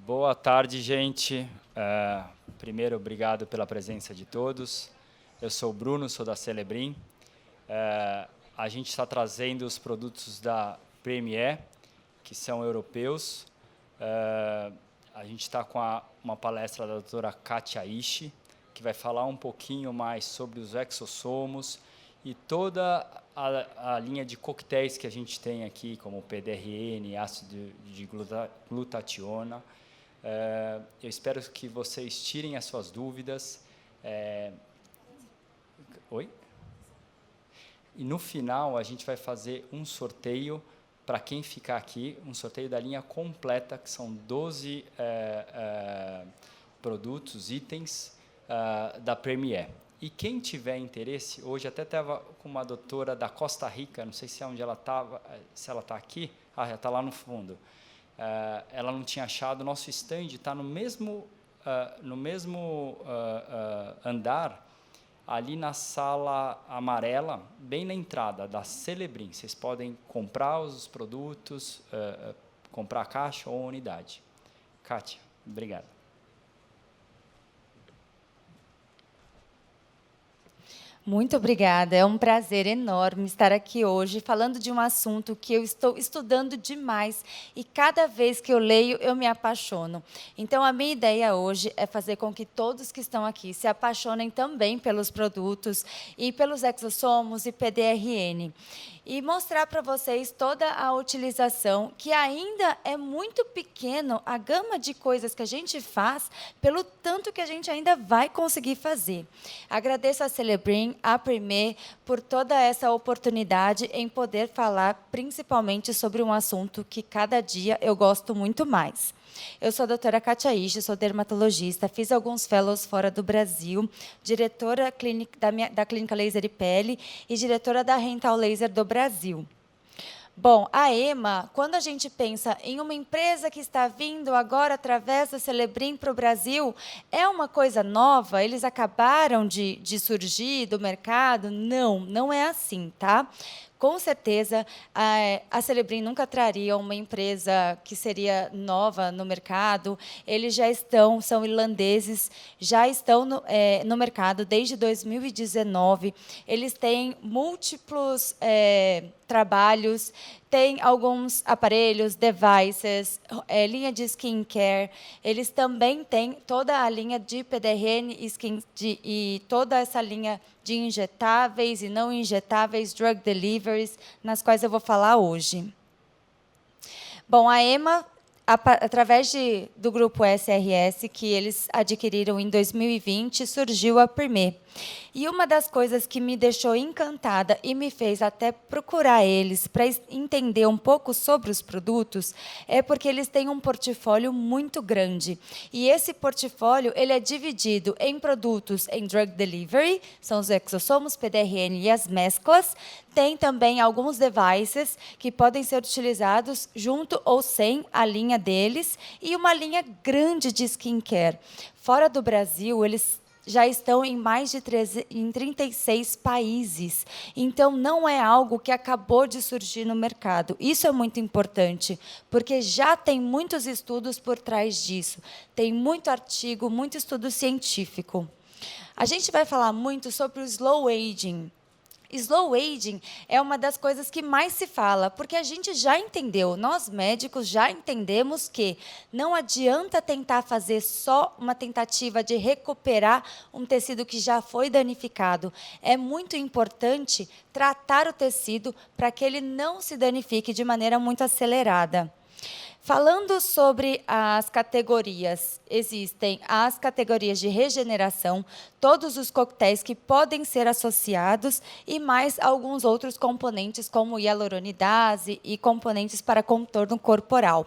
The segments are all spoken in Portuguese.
Boa tarde, gente. Primeiro, obrigado pela presença de todos. Eu sou o Bruno, sou da Celebrim. A gente está trazendo os produtos da Premier, que são europeus. A gente está com uma palestra da doutora Katia Ishii, que vai falar um pouquinho mais sobre os exossomos e toda a linha de coquetéis que a gente tem aqui, como PDRN, ácido de glutationa. Eu espero que vocês tirem as suas dúvidas. Oi? E no final, a gente vai fazer um sorteio para quem ficar aqui, um sorteio da linha completa, que são 12 produtos, itens da Premier. E quem tiver interesse, hoje até estava com uma doutora da Costa Rica, não sei se é onde ela estava, se ela está aqui, já está lá no fundo. Ela não tinha achado, o nosso stand está no mesmo andar, ali na sala amarela, bem na entrada da Celebrim. Vocês podem comprar os produtos, comprar a caixa ou a unidade. Kátia, obrigado. Muito obrigada, é um prazer enorme estar aqui hoje falando de um assunto que eu estou estudando demais e cada vez que eu leio eu me apaixono. Então a minha ideia hoje é fazer com que todos que estão aqui se apaixonem também pelos produtos e pelos exossomos e PDRN. E mostrar para vocês toda a utilização, que ainda é muito pequeno a gama de coisas que a gente faz, pelo tanto que a gente ainda vai conseguir fazer. Agradeço a Celebrim, a Premier, por toda essa oportunidade em poder falar principalmente sobre um assunto que cada dia eu gosto muito mais. Eu sou a doutora Katia Ishii, sou dermatologista, fiz alguns fellows fora do Brasil, diretora da Clínica Laser e Pele e diretora da Rental Laser do Brasil. Bom, a EMA, quando a gente pensa em uma empresa que está vindo agora através da Celebrim para o Brasil, é uma coisa nova? Eles acabaram de surgir do mercado? Não, não é assim, tá? Com certeza, a Celebrim nunca traria uma empresa que seria nova no mercado. Eles já estão, são irlandeses, já estão no mercado desde 2019. Eles têm múltiplos trabalhos, tem alguns aparelhos, devices, linha de skincare. Eles também têm toda a linha de PDRN e toda essa linha de injetáveis e não injetáveis, drug deliveries, nas quais eu vou falar hoje. Bom, a EMA, através do grupo SRS, que eles adquiriram em 2020, surgiu a Premier. E uma das coisas que me deixou encantada e me fez até procurar eles para entender um pouco sobre os produtos é porque eles têm um portfólio muito grande. E esse portfólio ele é dividido em produtos em drug delivery, são os exossomos, PDRN e as mesclas. Tem também alguns devices que podem ser utilizados junto ou sem a linha deles e uma linha grande de skincare. Fora do Brasil, eles já estão em mais de 36 países. Então, não é algo que acabou de surgir no mercado. Isso é muito importante, porque já tem muitos estudos por trás disso. Tem muito artigo, muito estudo científico. A gente vai falar muito sobre o slow aging. Slow aging é uma das coisas que mais se fala, porque a gente já entendeu, nós médicos já entendemos que não adianta tentar fazer só uma tentativa de recuperar um tecido que já foi danificado. É muito importante tratar o tecido para que ele não se danifique de maneira muito acelerada. Falando sobre as categorias, existem as categorias de regeneração, todos os coquetéis que podem ser associados e mais alguns outros componentes, como hialuronidase e componentes para contorno corporal.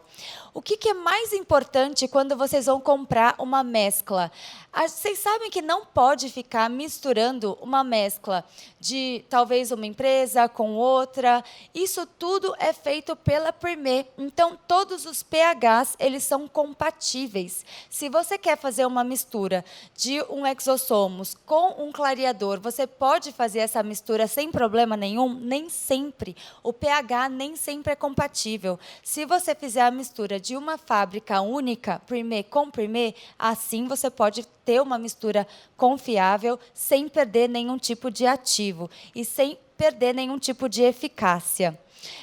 O que é mais importante quando vocês vão comprar uma mescla? Vocês sabem que não pode ficar misturando uma mescla de talvez uma empresa com outra. Isso tudo é feito pela Premier. Então, todos os pHs, eles são compatíveis. Se você quer fazer uma mistura de um exossomos com um clareador, você pode fazer essa mistura sem problema nenhum? Nem sempre. O pH nem sempre é compatível. Se você fizer a mistura de uma fábrica única, Primê com Primê, assim você pode ter uma mistura confiável, sem perder nenhum tipo de ativo e sem perder nenhum tipo de eficácia.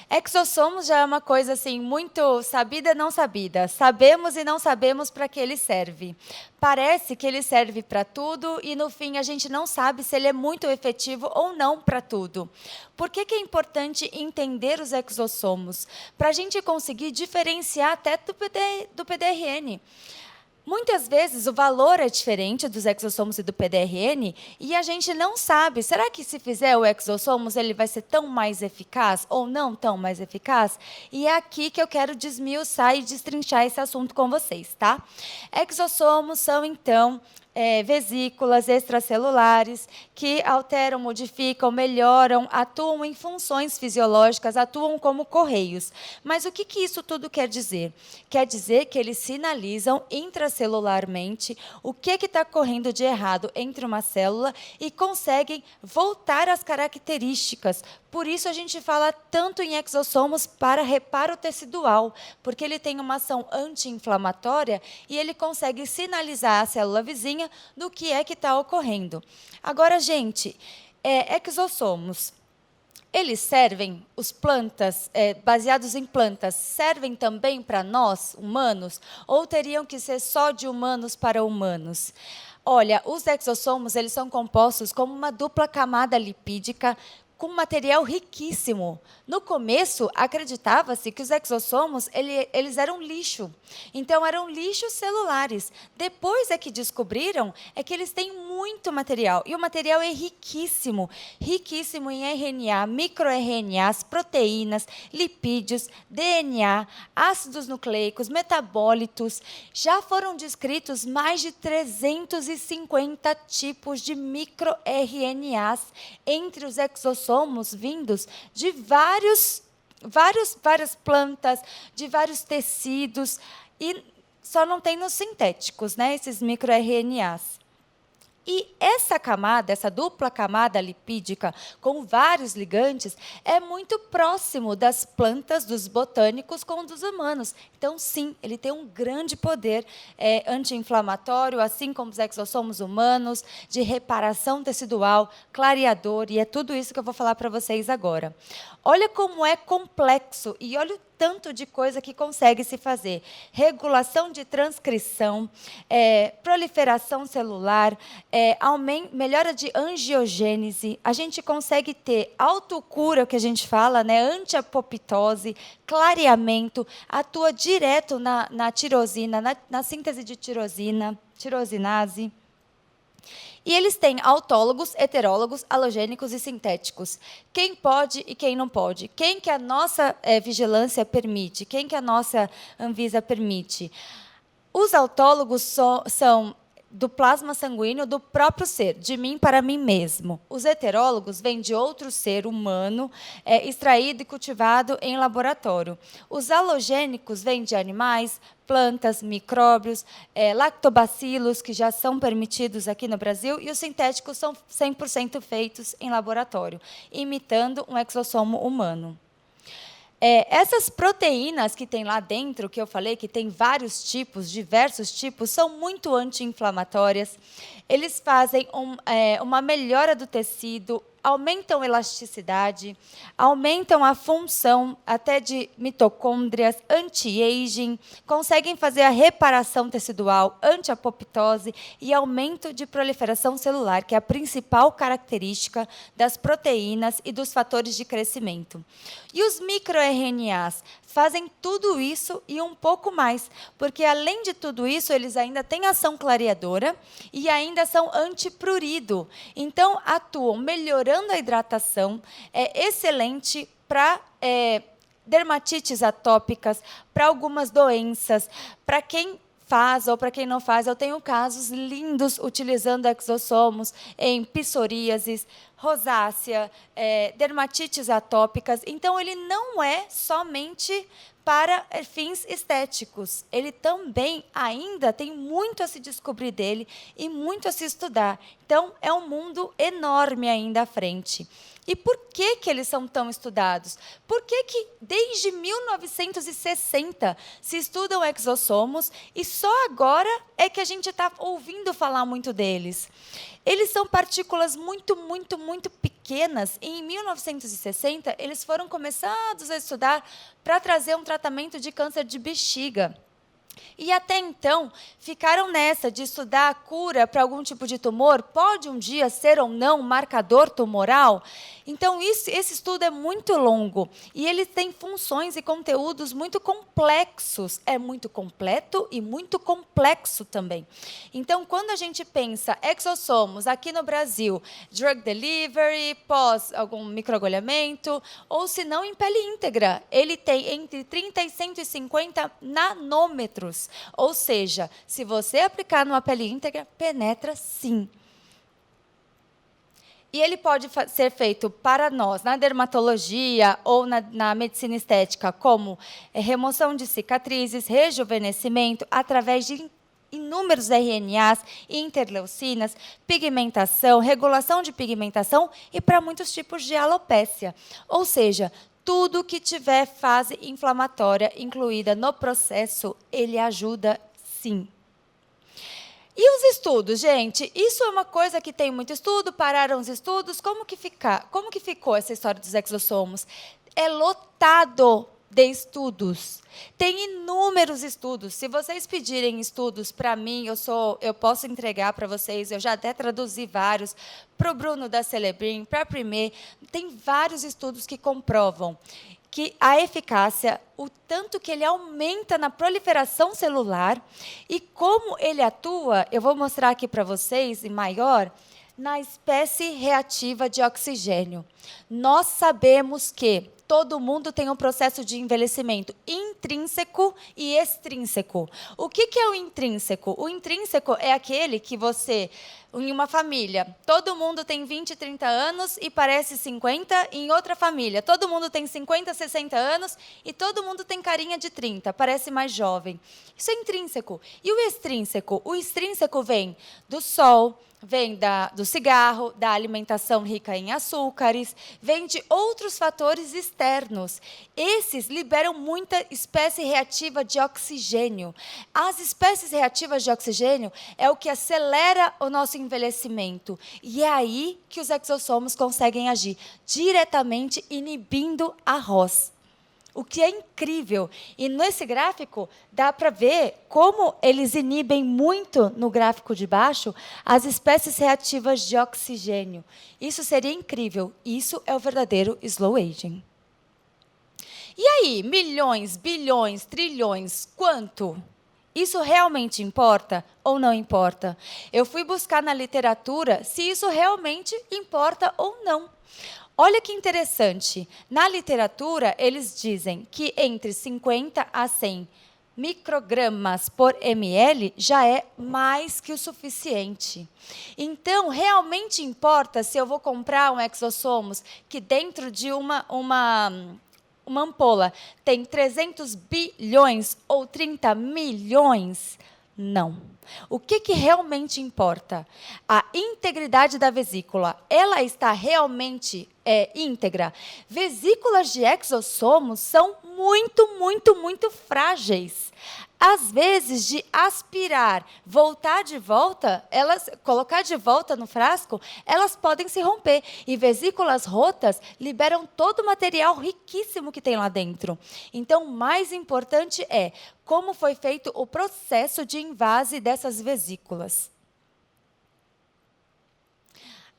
Exossomos já é uma coisa assim muito sabida e não sabida. Sabemos e não sabemos para que ele serve. Parece que ele serve para tudo e, no fim, a gente não sabe se ele é muito efetivo ou não para tudo. Por que é importante entender os exossomos? Para a gente conseguir diferenciar até do PDRN. Muitas vezes o valor é diferente dos exossomos e do PDRN e a gente não sabe, será que se fizer o exossomos ele vai ser tão mais eficaz ou não tão mais eficaz? E é aqui que eu quero desmiuçar e destrinchar esse assunto com vocês, tá? Exossomos são, então, vesículas extracelulares que alteram, modificam, melhoram, atuam em funções fisiológicas, atuam como correios. Mas o que isso tudo quer dizer? Quer dizer que eles sinalizam intracelularmente o que está correndo de errado entre uma célula e conseguem voltar às características. Por isso a gente fala tanto em exossomos para reparo tecidual, porque ele tem uma ação anti-inflamatória e ele consegue sinalizar à célula vizinha do que é que está ocorrendo. Agora, gente, exossomos, eles servem, os plantas, baseados em plantas, servem também para nós, humanos, ou teriam que ser só de humanos para humanos? Olha, os exossomos eles são compostos como uma dupla camada lipídica com material riquíssimo. No começo, acreditava-se que os exossomos eles eram lixo. Então, eram lixos celulares. Depois é que descobriram que eles têm muito material. E o material é riquíssimo. Riquíssimo em RNA, microRNAs, proteínas, lipídios, DNA, ácidos nucleicos, metabólitos. Já foram descritos mais de 350 tipos de microRNAs entre os exossomos vindos de várias plantas, de vários tecidos, e só não tem nos sintéticos, né, esses microRNAs. E essa camada, essa dupla camada lipídica com vários ligantes, é muito próximo das plantas, dos botânicos, com dos humanos. Então, sim, ele tem um grande poder anti-inflamatório, assim como os exossomos humanos, de reparação tecidual, clareador, e é tudo isso que eu vou falar para vocês agora. Olha como é complexo e olha o tanto de coisa que consegue se fazer. Regulação de transcrição, proliferação celular, melhora de angiogênese. A gente consegue ter autocura, o que a gente fala, né? Antiapoptose, clareamento, atua direto na tirosina, na síntese de tirosina, tirosinase. E eles têm autólogos, heterólogos, halogênicos e sintéticos. Quem pode e quem não pode? Quem que a nossa vigilância permite? Quem que a nossa Anvisa permite? Os autólogos são do plasma sanguíneo do próprio ser, de mim para mim mesmo. Os heterólogos vêm de outro ser humano, extraído e cultivado em laboratório. Os halogênicos vêm de animais, plantas, micróbios, lactobacilos, que já são permitidos aqui no Brasil, e os sintéticos são 100% feitos em laboratório, imitando um exossomo humano. Essas proteínas que tem lá dentro, que eu falei que tem vários tipos, diversos tipos, são muito anti-inflamatórias. Eles fazem uma melhora do tecido, aumentam a elasticidade, aumentam a função até de mitocôndrias, anti-aging, conseguem fazer a reparação tecidual, anti-apoptose e aumento de proliferação celular, que é a principal característica das proteínas e dos fatores de crescimento. E os microRNAs fazem tudo isso e um pouco mais, porque, além de tudo isso, eles ainda têm ação clareadora e ainda são antiprurido. Então, atuam melhorando a hidratação, é excelente para dermatites atópicas, para algumas doenças, para quem faz ou para quem não faz. Eu tenho casos lindos utilizando exossomos em psoríases, rosácea, dermatites atópicas. Então, ele não é somente para fins estéticos. Ele também ainda tem muito a se descobrir dele e muito a se estudar. Então, é um mundo enorme ainda à frente. E por que eles são tão estudados? Por que desde 1960 se estudam exossomos e só agora é que a gente está ouvindo falar muito deles? Eles são partículas muito, muito, muito pequenas. E em 1960, eles foram começados a estudar para trazer um tratamento de câncer de bexiga. E até então, ficaram nessa de estudar a cura para algum tipo de tumor, pode um dia ser ou não um marcador tumoral? Então, esse estudo é muito longo e ele tem funções e conteúdos muito complexos. É muito completo e muito complexo também. Então, quando a gente pensa exossomos aqui no Brasil, drug delivery, pós algum microagulhamento, ou se não em pele íntegra, ele tem entre 30 e 150 nanômetros. Ou seja, se você aplicar numa pele íntegra, penetra sim. E ele pode ser feito para nós, na dermatologia ou na medicina estética, como remoção de cicatrizes, rejuvenescimento, através de inúmeros RNAs, interleucinas, pigmentação, regulação de pigmentação e para muitos tipos de alopécia. Ou seja, tudo que tiver fase inflamatória incluída no processo, ele ajuda sim. E os estudos, gente? Isso é uma coisa que tem muito estudo, pararam os estudos. Como que ficou essa história dos exossomos? É lotado de estudos. Tem inúmeros estudos. Se vocês pedirem estudos para mim, eu posso entregar para vocês. Eu já até traduzi vários para o Bruno da Celebrim, para a Primê. Tem vários estudos que comprovam que a eficácia, o tanto que ele aumenta na proliferação celular e como ele atua, eu vou mostrar aqui para vocês, em maior, na espécie reativa de oxigênio. Nós sabemos que todo mundo tem um processo de envelhecimento intrínseco e extrínseco. O que é o intrínseco? O intrínseco é aquele que você, em uma família, todo mundo tem 20, 30 anos e parece 50, e em outra família, todo mundo tem 50, 60 anos e todo mundo tem carinha de 30, parece mais jovem. Isso é intrínseco. E o extrínseco? O extrínseco vem do sol, vem do cigarro, da alimentação rica em açúcares, vem de outros fatores externos. Esses liberam muita espécie reativa de oxigênio. As espécies reativas de oxigênio é o que acelera o nosso envelhecimento. E é aí que os exossomos conseguem agir, diretamente inibindo a ROS. O que é incrível. E nesse gráfico, dá para ver como eles inibem muito, no gráfico de baixo, as espécies reativas de oxigênio. Isso seria incrível. Isso é o verdadeiro slow aging. E aí, milhões, bilhões, trilhões, quanto? Isso realmente importa ou não importa? Eu fui buscar na literatura se isso realmente importa ou não. Olha que interessante. Na literatura, eles dizem que entre 50 a 100 microgramas por ml já é mais que o suficiente. Então, realmente importa se eu vou comprar um exossomos que dentro de uma ampola tem 300 bilhões ou 30 milhões? Não. O que realmente importa? A integridade da vesícula. Ela está realmente íntegra? Vesículas de exossomos são muito, muito, muito frágeis. Às vezes, de aspirar, voltar de volta, colocar de volta no frasco, elas podem se romper. E vesículas rotas liberam todo o material riquíssimo que tem lá dentro. Então, o mais importante é como foi feito o processo de invase dessas vesículas.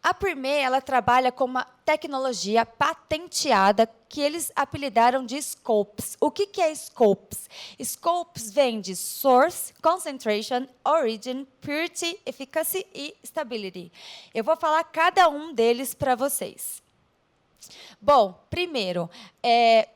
A Primê, ela trabalha com uma tecnologia patenteada que eles apelidaram de Scopes. O que é Scopes? Scopes vem de Source, Concentration, Origin, Purity, Efficacy e Stability. Eu vou falar cada um deles para vocês. Bom, primeiro,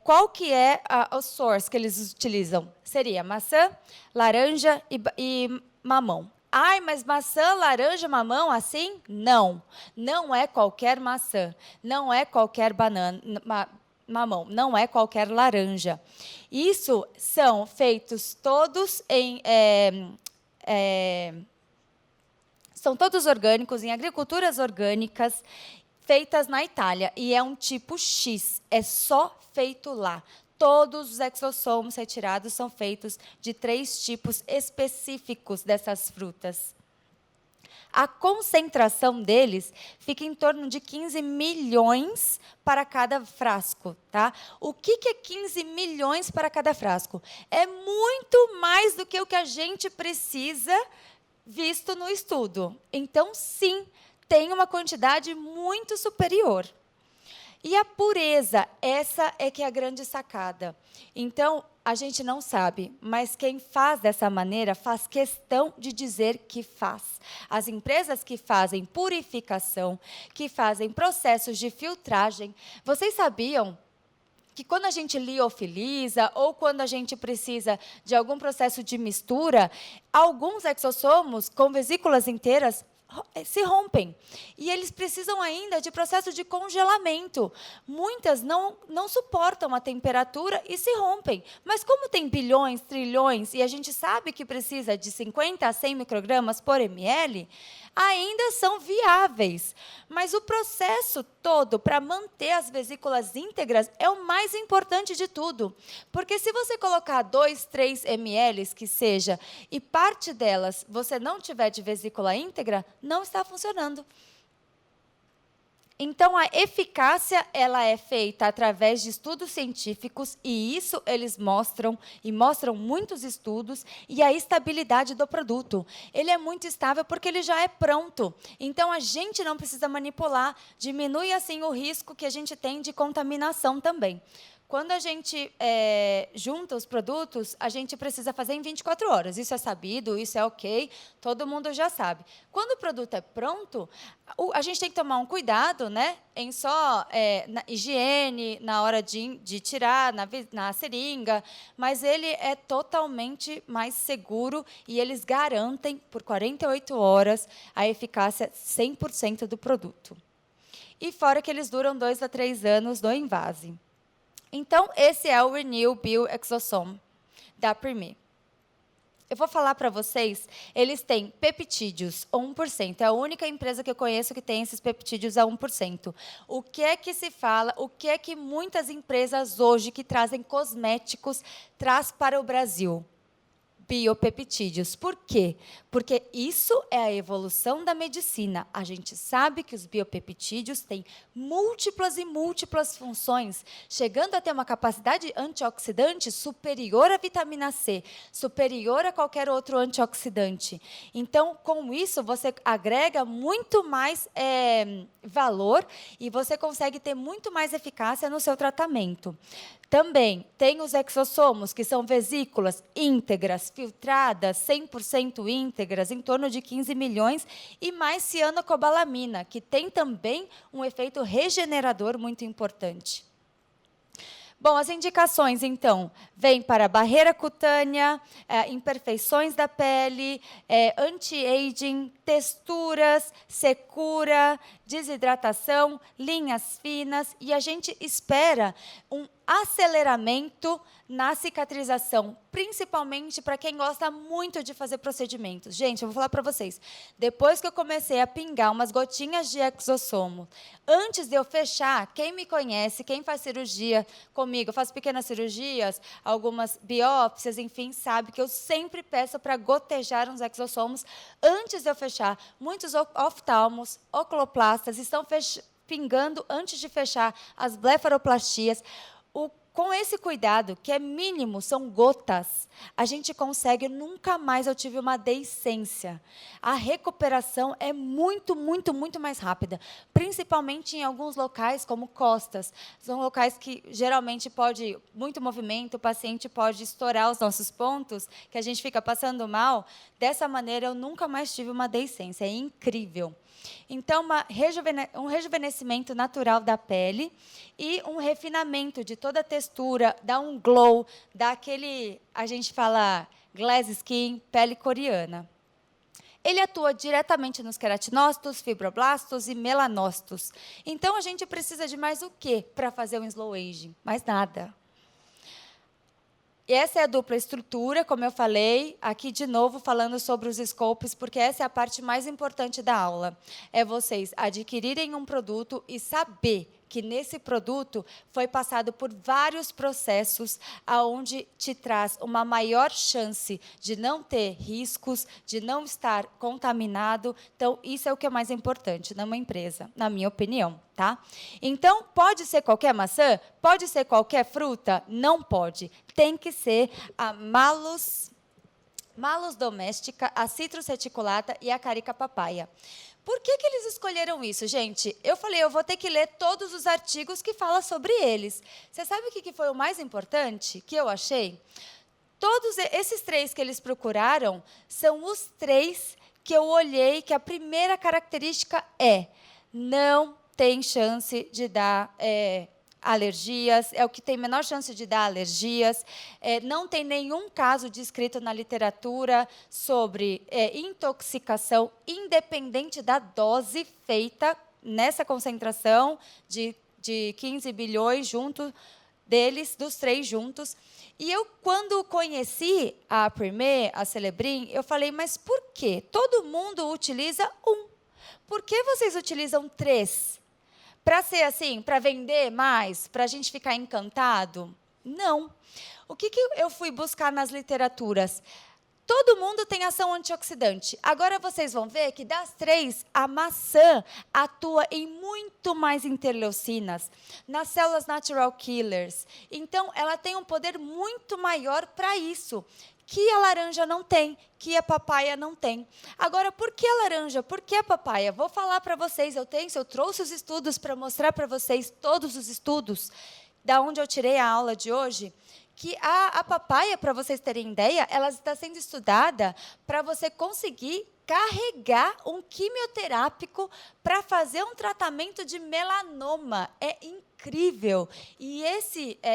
qual que é o source que eles utilizam? Seria maçã, laranja e mamão. Ai, mas maçã, laranja, mamão, assim? Não. Não é qualquer maçã. Não é qualquer banana, mamão. Não é qualquer laranja. Isso são feitos todos em... são todos orgânicos, em agriculturas orgânicas, feitas na Itália. E é um tipo X. É só feito lá. Todos os exossomos retirados são feitos de 3 tipos específicos dessas frutas. A concentração deles fica em torno de 15 milhões para cada frasco. Tá? O que é 15 milhões para cada frasco? É muito mais do que o que a gente precisa, visto no estudo. Então, sim, tem uma quantidade muito superior. E a pureza, essa é que é a grande sacada. Então, a gente não sabe, mas quem faz dessa maneira faz questão de dizer que faz. As empresas que fazem purificação, que fazem processos de filtragem, vocês sabiam que quando a gente liofiliza ou quando a gente precisa de algum processo de mistura, alguns exossomos com vesículas inteiras se rompem. E eles precisam ainda de processo de congelamento. Muitas não suportam a temperatura e se rompem. Mas como tem bilhões, trilhões, e a gente sabe que precisa de 50 a 100 microgramas por ml, ainda são viáveis. Mas o processo todo para manter as vesículas íntegras é o mais importante de tudo. Porque se você colocar 2, 3 ml, que seja, e parte delas você não tiver de vesícula íntegra, não está funcionando. Então, a eficácia ela é feita através de estudos científicos, e isso eles mostram, e mostram muitos estudos, e a estabilidade do produto. Ele é muito estável porque ele já é pronto. Então, a gente não precisa manipular, diminui assim o risco que a gente tem de contaminação também. Quando a gente junta os produtos, a gente precisa fazer em 24 horas. Isso é sabido, isso é ok, todo mundo já sabe. Quando o produto é pronto, a gente tem que tomar um cuidado, né, em só na higiene, na hora de tirar, na seringa, mas ele é totalmente mais seguro e eles garantem, por 48 horas, a eficácia 100% do produto. E fora que eles duram 2 a 3 anos no envase. Então, esse é o Renew Bio Exosome da Premier. Eu vou falar para vocês, eles têm peptídeos, 1%. É a única empresa que eu conheço que tem esses peptídeos a 1%. O que é que se fala, o que é que muitas empresas hoje que trazem cosméticos traz para o Brasil? Biopeptídeos. Por quê? Porque isso é a evolução da medicina. A gente sabe que os biopeptídeos têm múltiplas e múltiplas funções, chegando a ter uma capacidade antioxidante superior à vitamina C, superior a qualquer outro antioxidante. Então, com isso, você agrega muito mais valor e você consegue ter muito mais eficácia no seu tratamento. Também tem os exossomos, que são vesículas íntegras, filtradas, 100% íntegras, em torno de 15 milhões, e mais cianocobalamina, que tem também um efeito regenerador muito importante. Bom, as indicações, então, vêm para barreira cutânea, imperfeições da pele, anti-aging, texturas, secura, desidratação, linhas finas, e a gente espera um aceleramento na cicatrização, principalmente para quem gosta muito de fazer procedimentos. Gente, eu vou falar para vocês, depois que eu comecei a pingar umas gotinhas de exossomo, antes de eu fechar, quem me conhece, quem faz cirurgia comigo, eu faço pequenas cirurgias, algumas biópsias, enfim, sabe que eu sempre peço para gotejar uns exossomos antes de eu fechar. Muitos oftalmos, oculoplastas estão pingando antes de fechar as blefaroplastias. Com esse cuidado, que é mínimo, são gotas, a gente consegue, nunca mais eu tive uma deiscência. A recuperação é muito, muito, muito mais rápida, principalmente em alguns locais, como costas. São locais que, geralmente, pode muito movimento, o paciente pode estourar os nossos pontos, que a gente fica passando mal. Dessa maneira, eu nunca mais tive uma deiscência. É incrível. Então, um rejuvenescimento natural da pele e um refinamento de toda a textura, dá um glow, dá aquele, a gente fala, glass skin, pele coreana. ele atua diretamente nos queratinócitos, fibroblastos e melanócitos. Então, a gente precisa de mais o quê para fazer um slow aging? Mais nada. Essa é a dupla estrutura, como eu falei, aqui de novo falando sobre os scopes, porque essa é a parte mais importante da aula. É vocês adquirirem um produto e saber que nesse produto foi passado por vários processos aonde te traz uma maior chance de não ter riscos, de não estar contaminado. Então, isso é o que é mais importante numa empresa, na minha opinião, tá? Então, pode ser qualquer maçã? Pode ser qualquer fruta? Não pode. Tem que ser a Malus domestica, a Citrus reticulata e a Carica papaya. Por que eles escolheram isso, gente? Eu falei, eu vou ter que ler todos os artigos que falam sobre eles. Você sabe o que foi o mais importante que eu achei? Todos esses 3 que eles procuraram são os 3 que eu olhei que a primeira característica não tem chance de dar alergias, é o que tem menor chance de dar alergias, não tem nenhum caso descrito na literatura sobre intoxicação, independente da dose feita nessa concentração de 15 bilhões junto deles, dos 3 juntos. E eu, quando conheci a Premier, a Celebrim, eu falei, mas por quê? Todo mundo utiliza 1. Por que vocês utilizam 3? Para ser assim, para vender mais, para a gente ficar encantado? Não. O que eu fui buscar nas literaturas? Todo mundo tem ação antioxidante. Agora vocês vão ver que das 3, a maçã atua em muito mais interleucinas, nas células natural killers. Então, ela tem um poder muito maior para isso, que a laranja não tem, que a papaya não tem. Agora, por que a laranja? Por que a papaya? Vou falar para vocês, eu trouxe os estudos para mostrar para vocês, todos os estudos, da onde eu tirei a aula de hoje, que a papaya, para vocês terem ideia, ela está sendo estudada para você conseguir carregar um quimioterápico para fazer um tratamento de melanoma. É incrível. E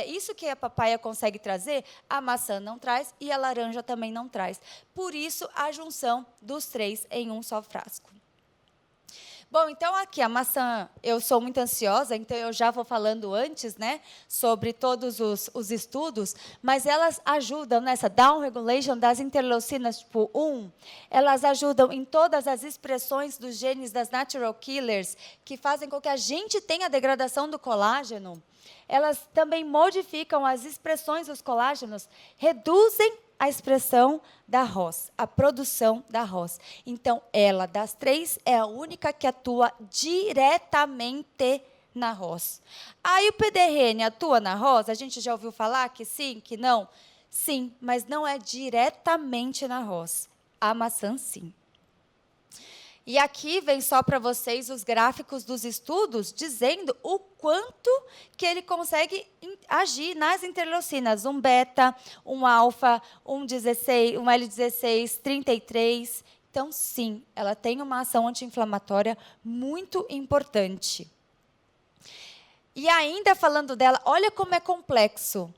isso que a papaya consegue trazer, a maçã não traz e a laranja também não traz. Por isso, a junção dos 3 em um só frasco. Bom, então aqui a maçã, eu sou muito ansiosa, então eu já vou falando antes, né, sobre todos os estudos, mas elas ajudam nessa down regulation das interleucinas tipo 1, elas ajudam em todas as expressões dos genes das natural killers, que fazem com que a gente tenha a degradação do colágeno. Elas também modificam as expressões dos colágenos, reduzem a expressão da ROS, a produção da ROS. Então, ela, das 3, é a única que atua diretamente na ROS. Aí, o PDRN atua na ROS? A gente já ouviu falar que sim, que não? Sim, mas não é diretamente na ROS. A maçã, sim. E aqui vem só para vocês os gráficos dos estudos, dizendo o quanto que ele consegue agir nas interleucinas, um beta, um alfa, um 16, um L16, 33. Então, sim, ela tem uma ação anti-inflamatória muito importante. E ainda falando dela, olha como é complexo.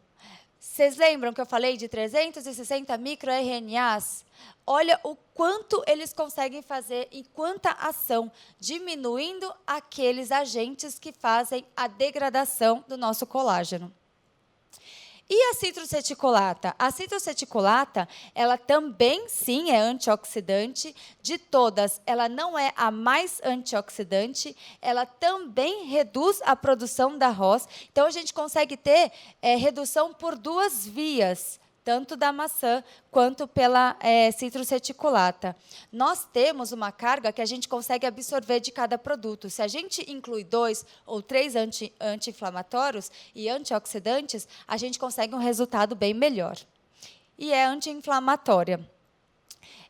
Vocês lembram que eu falei de 360 microRNAs? Olha o quanto eles conseguem fazer e quanta ação, diminuindo aqueles agentes que fazem a degradação do nosso colágeno. E a citrus reticulata? A citrus reticulata, ela também, sim, é antioxidante. De todas, ela não é a mais antioxidante. Ela também reduz a produção da ROS. Então, a gente consegue ter redução por 2 vias, tanto da maçã quanto pela citrus reticulata. Nós temos uma carga que a gente consegue absorver de cada produto. Se a gente inclui 2 ou 3 anti-inflamatórios e antioxidantes, a gente consegue um resultado bem melhor. E é anti-inflamatória.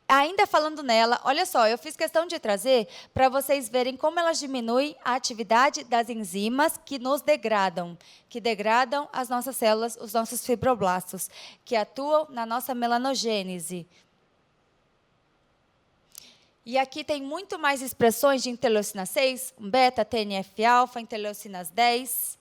Ainda falando nela, olha só, eu fiz questão de trazer para vocês verem como elas diminuem a atividade das enzimas que nos degradam, que degradam as nossas células, os nossos fibroblastos, que atuam na nossa melanogênese. E aqui tem muito mais expressões de interleucina 6, beta, TNF-alfa, interleucinas 10.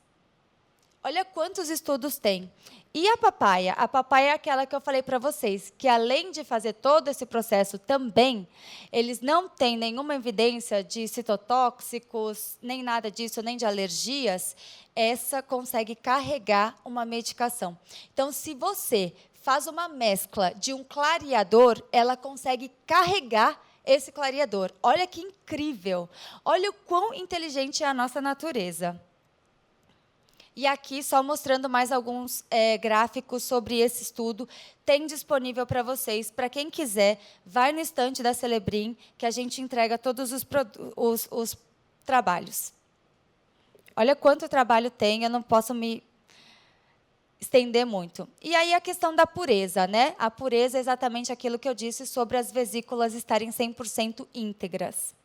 Olha quantos estudos tem. E a papaya? A papaya é aquela que eu falei para vocês, que além de fazer todo esse processo também, eles não têm nenhuma evidência de citotóxicos, nem nada disso, nem de alergias. Essa consegue carregar uma medicação. Então, se você faz uma mescla de um clareador, ela consegue carregar esse clareador. Olha que incrível! Olha o quão inteligente é a nossa natureza. E aqui, só mostrando mais alguns gráficos sobre esse estudo, tem disponível para vocês. Para quem quiser, vai no estante da Celebrim, que a gente entrega todos os trabalhos. Olha quanto trabalho tem, eu não posso me estender muito. E aí a questão da pureza, né? A pureza é exatamente aquilo que eu disse sobre as vesículas estarem 100% íntegras.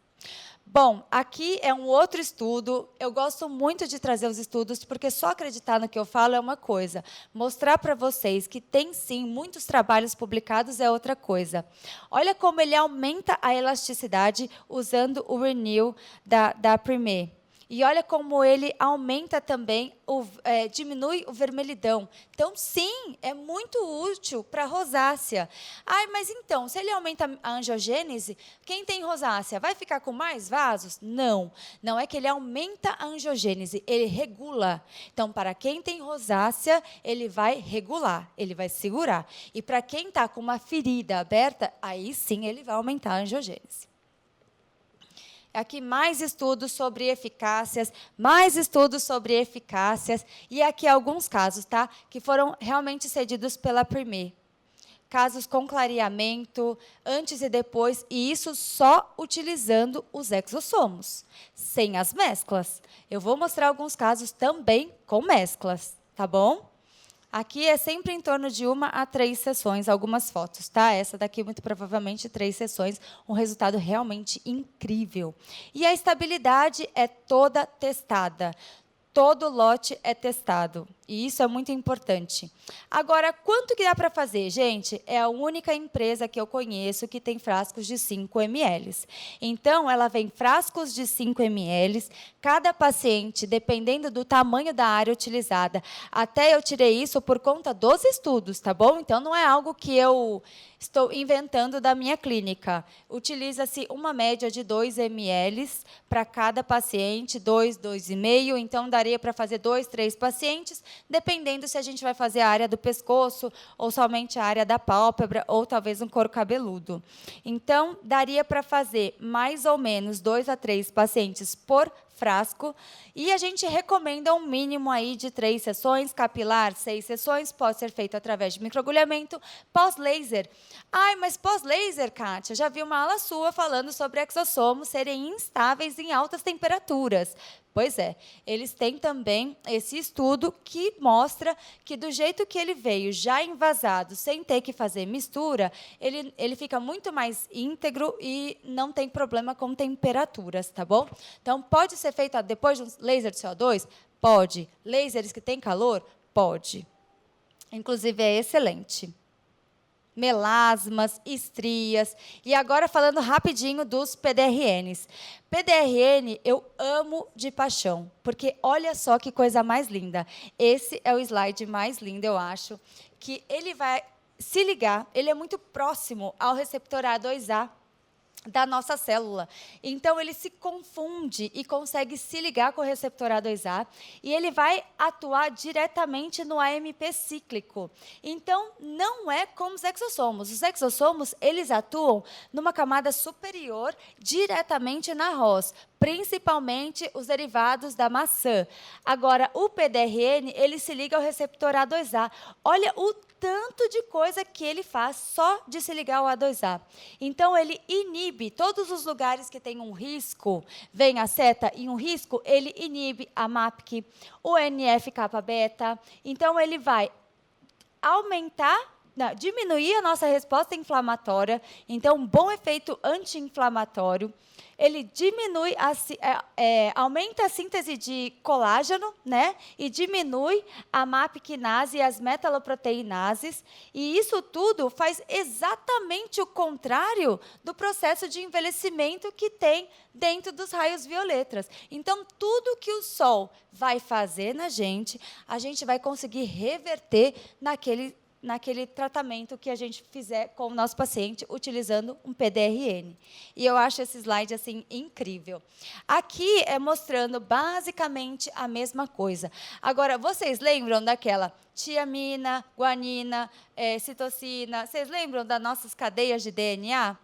Bom, aqui é um outro estudo. Eu gosto muito de trazer os estudos, porque só acreditar no que eu falo é uma coisa. Mostrar para vocês que tem, sim, muitos trabalhos publicados é outra coisa. Olha como ele aumenta a elasticidade usando o Renew da Premier. E olha como ele aumenta também, diminui o vermelhidão. Então, sim, é muito útil para rosácea. Ai, mas então, se ele aumenta a angiogênese, quem tem rosácea vai ficar com mais vasos? Não, não é que ele aumenta a angiogênese, ele regula. Então, para quem tem rosácea, ele vai regular, ele vai segurar. E para quem está com uma ferida aberta, aí sim ele vai aumentar a angiogênese. Aqui mais estudos sobre eficácias, e aqui alguns casos, tá? Que foram realmente cedidos pela Premier. Casos com clareamento, antes e depois, e isso só utilizando os exossomos, sem as mesclas. Eu vou mostrar alguns casos também com mesclas, tá bom? Aqui é sempre em torno de 1 a 3 sessões, algumas fotos, tá? Essa daqui, muito provavelmente, 3 sessões, um resultado realmente incrível. E a estabilidade é toda testada. Todo lote é testado, e isso é muito importante. Agora, quanto que dá para fazer? Gente, é a única empresa que eu conheço que tem frascos de 5 ml. Então, ela vem frascos de 5 ml, cada paciente, dependendo do tamanho da área utilizada. Até eu tirei isso por conta dos estudos, tá bom? Então, não é algo que eu estou inventando da minha clínica. Utiliza-se uma média de 2 ml para cada paciente, 2, 2,5. Então, daria para fazer 2, 3 pacientes, dependendo se a gente vai fazer a área do pescoço, ou somente a área da pálpebra, ou talvez um couro cabeludo. Então, daria para fazer mais ou menos 2 a 3 pacientes por frasco, e a gente recomenda um mínimo aí de 3 sessões, capilar 6 sessões, pode ser feito através de microagulhamento, pós-laser. Ai, mas pós-laser, Kátia, já vi uma aula sua falando sobre exossomos serem instáveis em altas temperaturas. Pois é, eles têm também esse estudo que mostra que, do jeito que ele veio, já envasado, sem ter que fazer mistura, ele fica muito mais íntegro e não tem problema com temperaturas, tá bom? Então, pode ser feito depois de um laser de CO2? Pode. Lasers que têm calor? Pode. Inclusive, é excelente. Melasmas, estrias. E agora, falando rapidinho dos PDRNs. PDRN eu amo de paixão, porque olha só que coisa mais linda. Esse é o slide mais lindo, eu acho, que ele vai se ligar, ele é muito próximo ao receptor A2A da nossa célula. Então, ele se confunde e consegue se ligar com o receptor A2A, e ele vai atuar diretamente no AMP cíclico. Então, não é como os exossomos. Os exossomos, eles atuam numa camada superior, diretamente na ROS, principalmente os derivados da maçã. Agora, o PDRN, ele se liga ao receptor A2A. Olha o tanto de coisa que ele faz só de se ligar ao A2A. Então, ele inibe todos os lugares que tem um risco, vem a seta e um risco, ele inibe a MAPK, o NF-kappa-beta. Então, ele vai aumentar diminuir a nossa resposta inflamatória, então um bom efeito anti-inflamatório. Ele diminui, aumenta a síntese de colágeno, né? E diminui a MAP quinase e as metaloproteinases. E isso tudo faz exatamente o contrário do processo de envelhecimento que tem dentro dos raios violetas. Então, tudo que o sol vai fazer na gente, a gente vai conseguir reverter naquele tratamento que a gente fizer com o nosso paciente, utilizando um PDRN. E eu acho esse slide assim incrível. Aqui é mostrando basicamente a mesma coisa. Agora, vocês lembram daquela tiamina, guanina, citocina? Vocês lembram das nossas cadeias de DNA?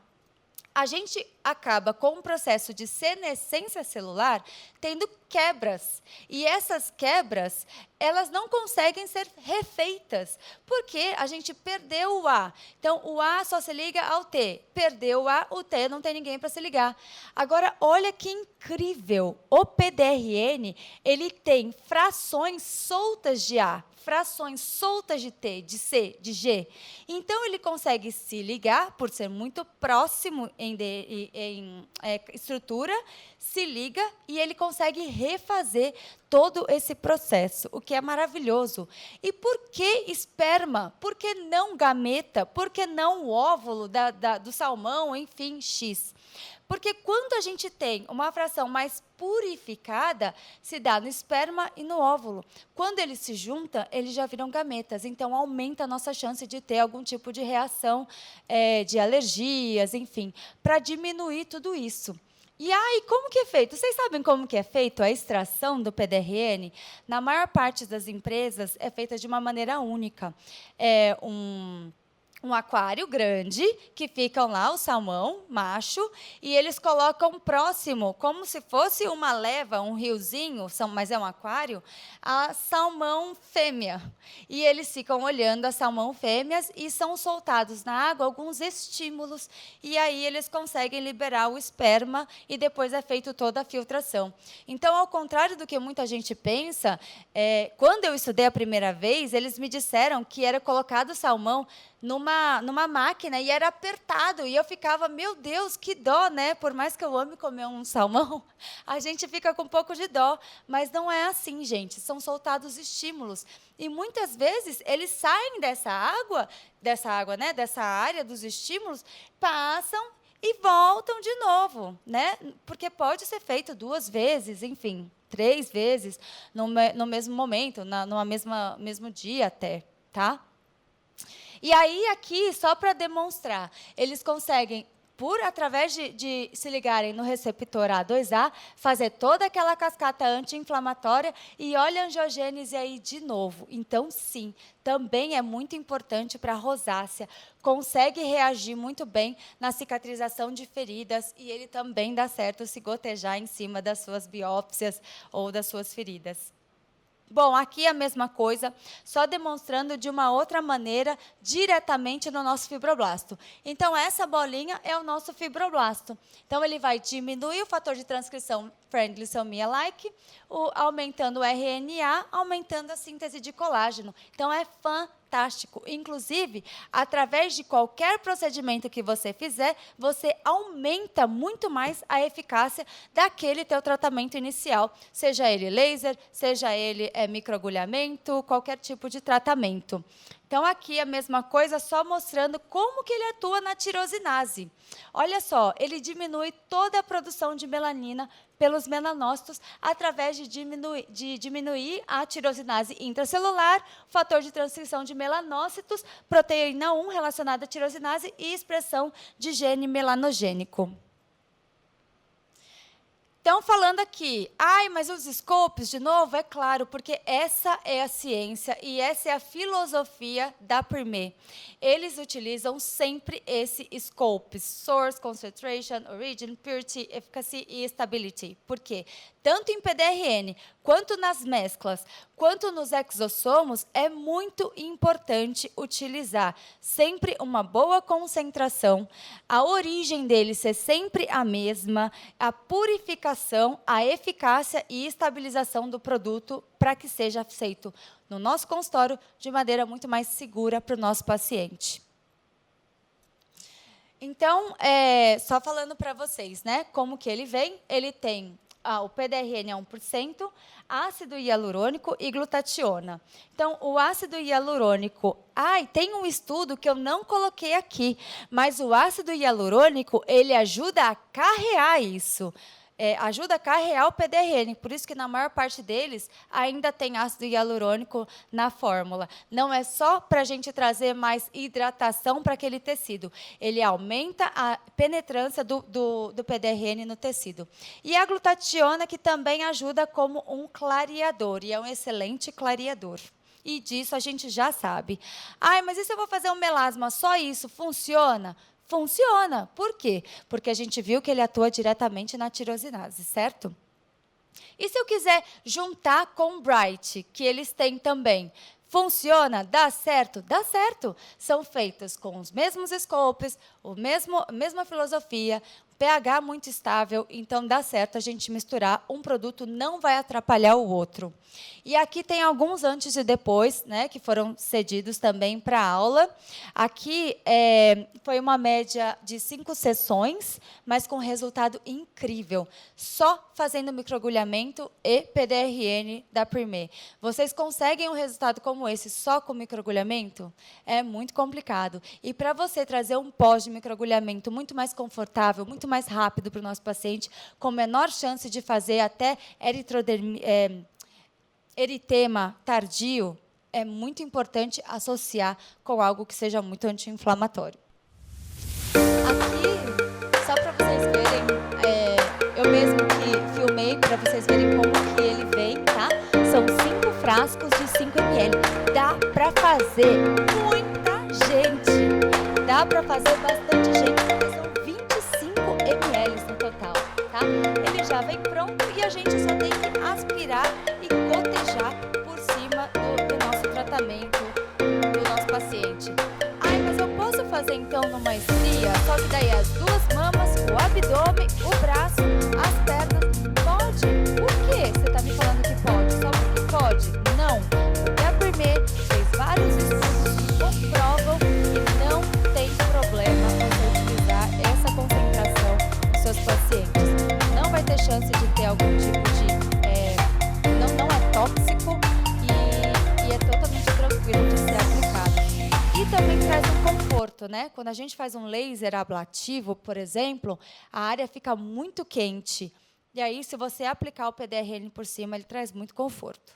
A gente acaba com um processo de senescência celular tendo quebras. E essas quebras, elas não conseguem ser refeitas, porque a gente perdeu o A. Então, o A só se liga ao T. Perdeu o A, o T não tem ninguém para se ligar. Agora, olha que incrível. O PDRN, ele tem frações soltas de A, frações soltas de T, de C, de G. Então, ele consegue se ligar, por ser muito próximo em estrutura, se liga e ele consegue refazer todo esse processo, o que é maravilhoso. E por que esperma? Por que não gameta? Por que não o óvulo do salmão, enfim, X? Porque quando a gente tem uma fração mais purificada, se dá no esperma e no óvulo. Quando eles se juntam, eles já viram gametas. Então, aumenta a nossa chance de ter algum tipo de reação, de alergias, enfim, para diminuir tudo isso. E aí, como que é feito? Vocês sabem como que é feito a extração do PDRN? Na maior parte das empresas, é feita de uma maneira única. É um aquário grande, que ficam lá o salmão macho, e eles colocam próximo, como se fosse uma leva, um riozinho, mas é um aquário, a salmão fêmea. E eles ficam olhando as salmão fêmeas e são soltados na água alguns estímulos, e aí eles conseguem liberar o esperma e depois é feita toda a filtração. Então, ao contrário do que muita gente pensa, quando eu estudei a primeira vez, eles me disseram que era colocado salmão numa máquina e era apertado. E eu ficava, meu Deus, que dó, né? Por mais que eu ame comer um salmão, a gente fica com um pouco de dó. Mas não é assim, gente. São soltados estímulos. E muitas vezes eles saem dessa área dos estímulos, passam e voltam de novo, né? Porque pode ser feito 2 vezes, enfim, 3 vezes no mesmo momento, mesmo dia até, tá? E aí, aqui, só para demonstrar, eles conseguem, através de se ligarem no receptor A2A, fazer toda aquela cascata anti-inflamatória e olha a angiogênese aí de novo. Então, sim, também é muito importante para a rosácea. Consegue reagir muito bem na cicatrização de feridas e ele também dá certo se gotejar em cima das suas biópsias ou das suas feridas. Bom, aqui é a mesma coisa, só demonstrando de uma outra maneira, diretamente no nosso fibroblasto. Então, essa bolinha é o nosso fibroblasto. Então, ele vai diminuir o fator de transcrição friend-glycemia-like, aumentando o RNA, aumentando a síntese de colágeno. Então, é fantástico. Inclusive, através de qualquer procedimento que você fizer, você aumenta muito mais a eficácia daquele teu tratamento inicial, seja ele laser, seja ele microagulhamento, qualquer tipo de tratamento. Então, aqui a mesma coisa, só mostrando como que ele atua na tirosinase. Olha só, ele diminui toda a produção de melanina pelos melanócitos através de diminuir a tirosinase intracelular, fator de transcrição de melanócitos, proteína 1 relacionada à tirosinase e expressão de gene melanogênico. Então, falando aqui, mas os scopes, de novo, é claro, porque essa é a ciência e essa é a filosofia da Prime. Eles utilizam sempre esse scope, Source, Concentration, Origin, Purity, Efficacy e Stability. Por quê? Tanto em PDRN, quanto nas mesclas, quanto nos exossomos, é muito importante utilizar sempre uma boa concentração, a origem dele ser sempre a mesma, a purificação atuação, a eficácia e estabilização do produto para que seja feito no nosso consultório de maneira muito mais segura para o nosso paciente. Então, só falando para vocês, né, como que ele vem, ele tem o PDRN a 1%, ácido hialurônico e glutationa. Então, o ácido hialurônico... tem um estudo que eu não coloquei aqui, mas o ácido hialurônico, ele ajuda a carrear isso. Ajuda a carrear o PDRN, por isso que na maior parte deles ainda tem ácido hialurônico na fórmula. Não é só para a gente trazer mais hidratação para aquele tecido, ele aumenta a penetrância do PDRN no tecido. E a glutationa, que também ajuda como um clareador, e é um excelente clareador. E disso a gente já sabe. Mas e se eu vou fazer um melasma, só isso funciona? Funciona. Por quê? Porque a gente viu que ele atua diretamente na tirosinase, certo? E se eu quiser juntar com o Bright, que eles têm também, funciona? Dá certo? Dá certo. São feitas com os mesmos scopes, a mesma filosofia, pH muito estável, então dá certo a gente misturar, um produto não vai atrapalhar o outro. E aqui tem alguns antes e depois, né, que foram cedidos também para a aula. Aqui foi uma média de 5 sessões, mas com resultado incrível, só fazendo microagulhamento e PDRN da Premier. Vocês conseguem um resultado como esse só com microagulhamento? É muito complicado. E para você trazer um pós de microagulhamento muito mais confortável, muito mais rápido para o nosso paciente, com menor chance de fazer até eritema tardio, é muito importante associar com algo que seja muito anti-inflamatório. Aqui, só para vocês verem, eu mesmo que filmei para vocês verem como que ele vem, tá? São 5 frascos de 5 ml. Dá para fazer muita gente. Dá para fazer bastante gente, porque são 25 ml no total, tá? Ele já vem pronto e a gente só tem que aspirar e gotejar por cima do nosso tratamento, do nosso paciente. Mas eu posso fazer então numa estria? Só que daí as duas mamas, o abdômen, o braço, as pernas. Pode? Por que você está me falando que pode? Só porque pode? Não. Porque a Premier fez vários estudos que comprovam que não tem problema você utilizar essa concentração nos seus pacientes. Não vai ter chance de ter algum tipo de... não é tóxico e é totalmente tranquilo de ser aplicado. E também traz um conforto, né? Quando a gente faz um laser ablativo, por exemplo, a área fica muito quente. E aí, se você aplicar o PDRN por cima, ele traz muito conforto.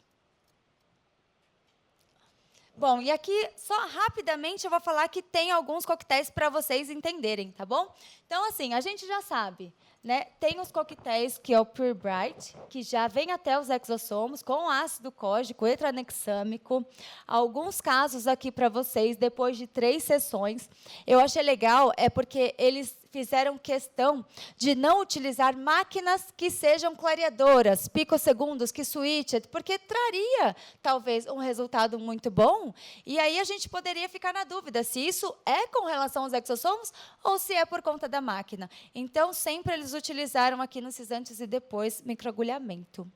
Bom, e aqui, só rapidamente, eu vou falar que tem alguns coquetéis para vocês entenderem, tá bom? Então, assim, a gente já sabe, né? Tem os coquetéis, que é o Pure Bright, que já vem até os exossomos, com ácido cógico, etranexâmico. Alguns casos aqui para vocês, depois de 3 sessões. Eu achei legal, porque eles fizeram questão de não utilizar máquinas que sejam clareadoras, picosegundos, que switched, porque traria, talvez, um resultado muito bom, e aí a gente poderia ficar na dúvida se isso é com relação aos exossomos ou se é por conta da máquina. Então, sempre eles utilizaram aqui nesses antes e depois microagulhamento.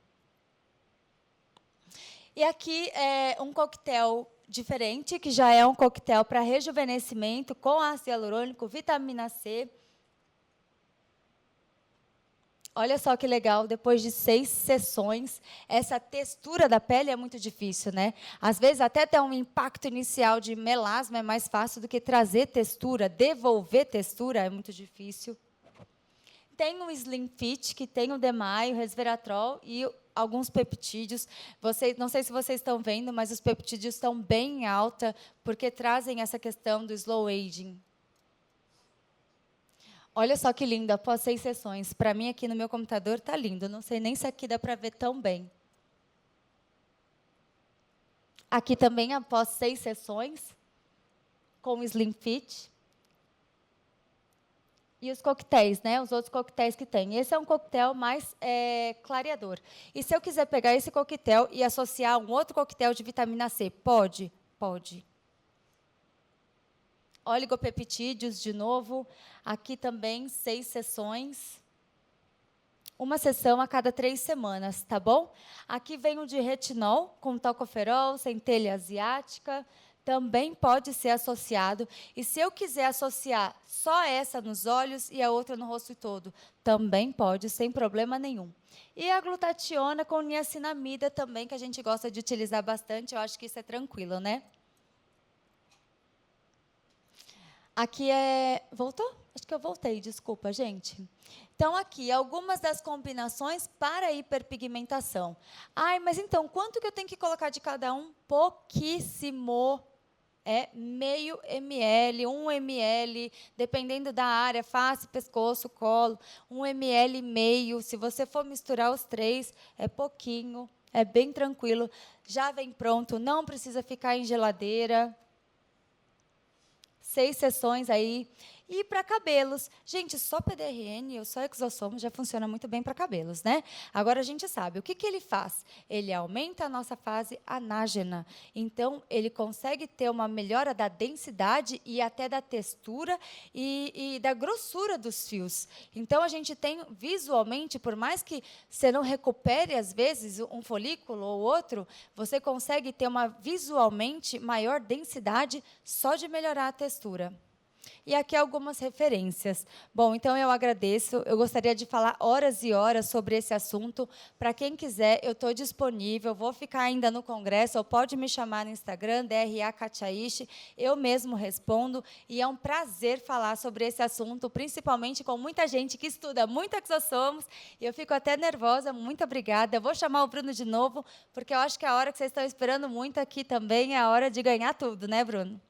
E aqui é um coquetel diferente, que já é um coquetel para rejuvenescimento, com ácido hialurônico, vitamina C. Olha só que legal, depois de 6 sessões, essa textura da pele é muito difícil, né? Às vezes, até ter um impacto inicial de melasma é mais fácil do que trazer textura, devolver textura é muito difícil. Tem o Slim Fit, que tem o DMAI, o resveratrol e alguns peptídeos. Não sei se vocês estão vendo, mas os peptídeos estão bem em alta, porque trazem essa questão do slow aging. Olha só que lindo, após 6 sessões. Para mim, aqui no meu computador, está lindo. Não sei nem se aqui dá para ver tão bem. Aqui também, após 6 sessões, com o Slim Fit. E os coquetéis, né? Os outros coquetéis que tem. Esse é um coquetel mais clareador. E se eu quiser pegar esse coquetel e associar a um outro coquetel de vitamina C, pode? Pode. Oligopeptídeos, de novo. Aqui também, 6 sessões. uma sessão a cada 3 semanas, tá bom? Aqui vem o de retinol, com tocoferol, centelha asiática, também pode ser associado. E se eu quiser associar só essa nos olhos e a outra no rosto todo, também pode, sem problema nenhum. E a glutationa com niacinamida também, que a gente gosta de utilizar bastante, eu acho que isso é tranquilo, né? Aqui é... Voltou? Acho que eu voltei, desculpa, gente. Então, aqui, algumas das combinações para hiperpigmentação. Ai, mas então, quanto que eu tenho que colocar de cada um? Pouquíssimo. É meio ml, 1 ml, dependendo da área, face, pescoço, colo, 1 ml e meio. Se você for misturar os 3, é pouquinho, é bem tranquilo. Já vem pronto, não precisa ficar em geladeira. 6 sessões aí. E para cabelos, gente, só PDRN ou só exossomo já funciona muito bem para cabelos, né? Agora a gente sabe, o que, que ele faz? Ele aumenta a nossa fase anágena. Então, ele consegue ter uma melhora da densidade e até da textura e da grossura dos fios. Então, a gente tem visualmente, por mais que você não recupere, às vezes, um folículo ou outro, você consegue ter uma visualmente maior densidade só de melhorar a textura. E aqui algumas referências. Bom, então eu agradeço. Eu gostaria de falar horas e horas sobre esse assunto. Para quem quiser, eu estou disponível. Vou ficar ainda no congresso, ou pode me chamar no Instagram, DRA Katiaishi. Eu mesmo respondo. E é um prazer falar sobre esse assunto, principalmente com muita gente que estuda muito exossomos. E eu fico até nervosa. Muito obrigada. Eu vou chamar o Bruno de novo, porque eu acho que a hora que vocês estão esperando muito aqui também é a hora de ganhar tudo, né, Bruno?